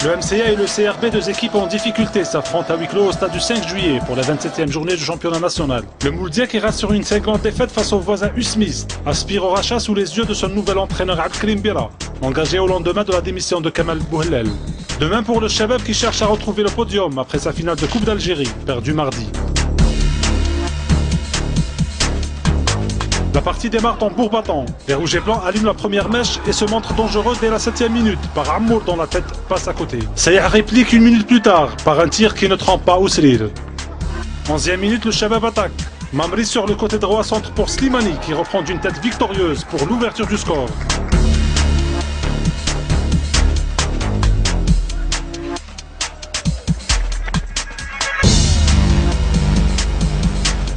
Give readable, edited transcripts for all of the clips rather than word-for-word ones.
Le MCA et le CRB, deux équipes en difficulté, s'affrontent à huis clos au stade du 5 juillet pour la 27e journée du championnat national. Le Mouldia, qui reste sur une cinglante défaite face au voisin Usmist, aspire au rachat sous les yeux de son nouvel entraîneur Abdelkrim Bira, engagé au lendemain de la démission de Kamal Bouhlel. Demain pour le Chabab, qui cherche à retrouver le podium après sa finale de Coupe d'Algérie, perdue mardi. La partie démarre tambour battant. Les rouges et blancs allument la première mèche et se montrent dangereux dès la 7e minute par Ammour dont la tête passe à côté. Sayah réplique une minute plus tard par un tir qui ne trempe pas Ousrir. 11e minute, le Chabab attaque. Mamri sur le côté droit centre pour Slimani qui reprend d'une tête victorieuse pour l'ouverture du score.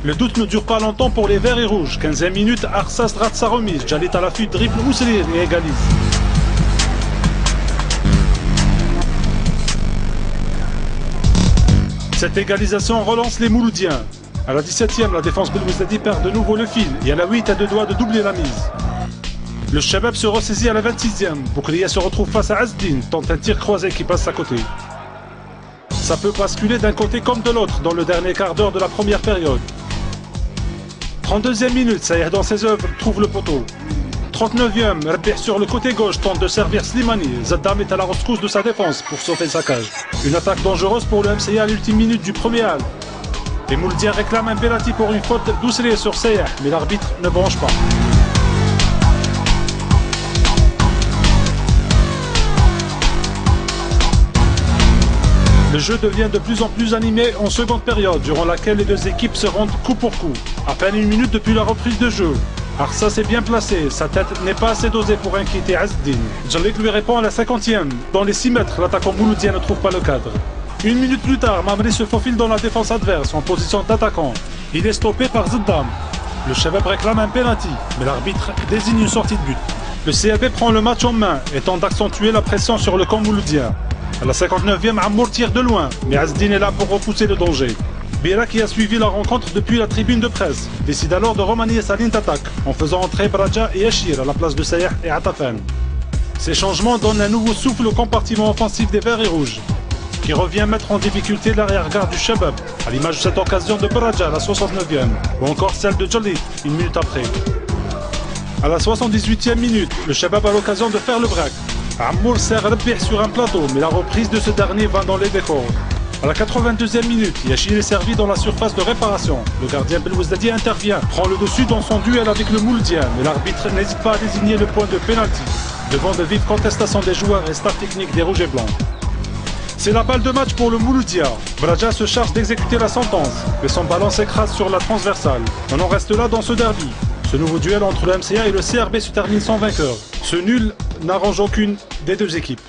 Le doute ne dure pas longtemps pour les verts et rouges. 15e minute, Arsas rate sa remise. Jalit à l'affût dribble Ousrir et égalise. Cette égalisation relance les Mouloudiens. À la 17e, la défense Belmouzdadi perd de nouveau le fil et à la 8 à deux doigts de doubler la mise. Le Chabab se ressaisit à la 26e. Boukria se retrouve face à Azdin, tente un tir croisé qui passe à côté. Ça peut basculer d'un côté comme de l'autre dans le dernier quart d'heure de la première période. 32e minute, Sayah dans ses œuvres trouve le poteau. 39e, Rabih sur le côté gauche tente de servir Slimani. Zaddam est à la rescousse de sa défense pour sauver sa cage. Une attaque dangereuse pour le MCA à l'ultime minute du premier half. Les Mouldiens réclament un penalty pour une faute d'Ousrir sur Sayah, mais l'arbitre ne branche pas. Le jeu devient de plus en plus animé en seconde période, durant laquelle les deux équipes se rendent coup pour coup. À peine une minute depuis la reprise de jeu. Arsas est bien placé, sa tête n'est pas assez dosée pour inquiéter Azdin. Jalit lui répond à la 50e. Dans les 6 mètres, l'attaquant mouloudien ne trouve pas le cadre. Une minute plus tard, Mamri se faufile dans la défense adverse en position d'attaquant. Il est stoppé par Zaddam. Le Chabab réclame un penalty, mais l'arbitre désigne une sortie de but. Le CRB prend le match en main et tente d'accentuer la pression sur le camp mouloudien. À la 59e, Ammour tire de loin, mais Azdin est là pour repousser le danger. Bira, qui a suivi la rencontre depuis la tribune de presse, décide alors de remanier sa ligne d'attaque en faisant entrer Braja et Achir à la place de Sayah et Atafan. Ces changements donnent un nouveau souffle au compartiment offensif des Verts et Rouges, qui revient mettre en difficulté l'arrière-garde du Chabab, à l'image de cette occasion de Braja à la 69e, ou encore celle de Jalit une minute après. À la 78e minute, le Chabab a l'occasion de faire le break. Ammour sert Rabih sur un plateau, mais la reprise de ce dernier va dans les décors. À la 82e minute, Yachir est servi dans la surface de réparation. Le gardien Belmouzdadi intervient, prend le dessus dans son duel avec le Mouloudien, mais l'arbitre n'hésite pas à désigner le point de pénalty, devant de vives contestations des joueurs et staff technique des Rouges et Blancs. C'est la balle de match pour le Mouloudia. Braja se charge d'exécuter la sentence, mais son ballon s'écrase sur la transversale. On en reste là dans ce derby. Ce nouveau duel entre le MCA et le CRB se termine sans vainqueur. Ce nul n'arrange aucune des deux équipes.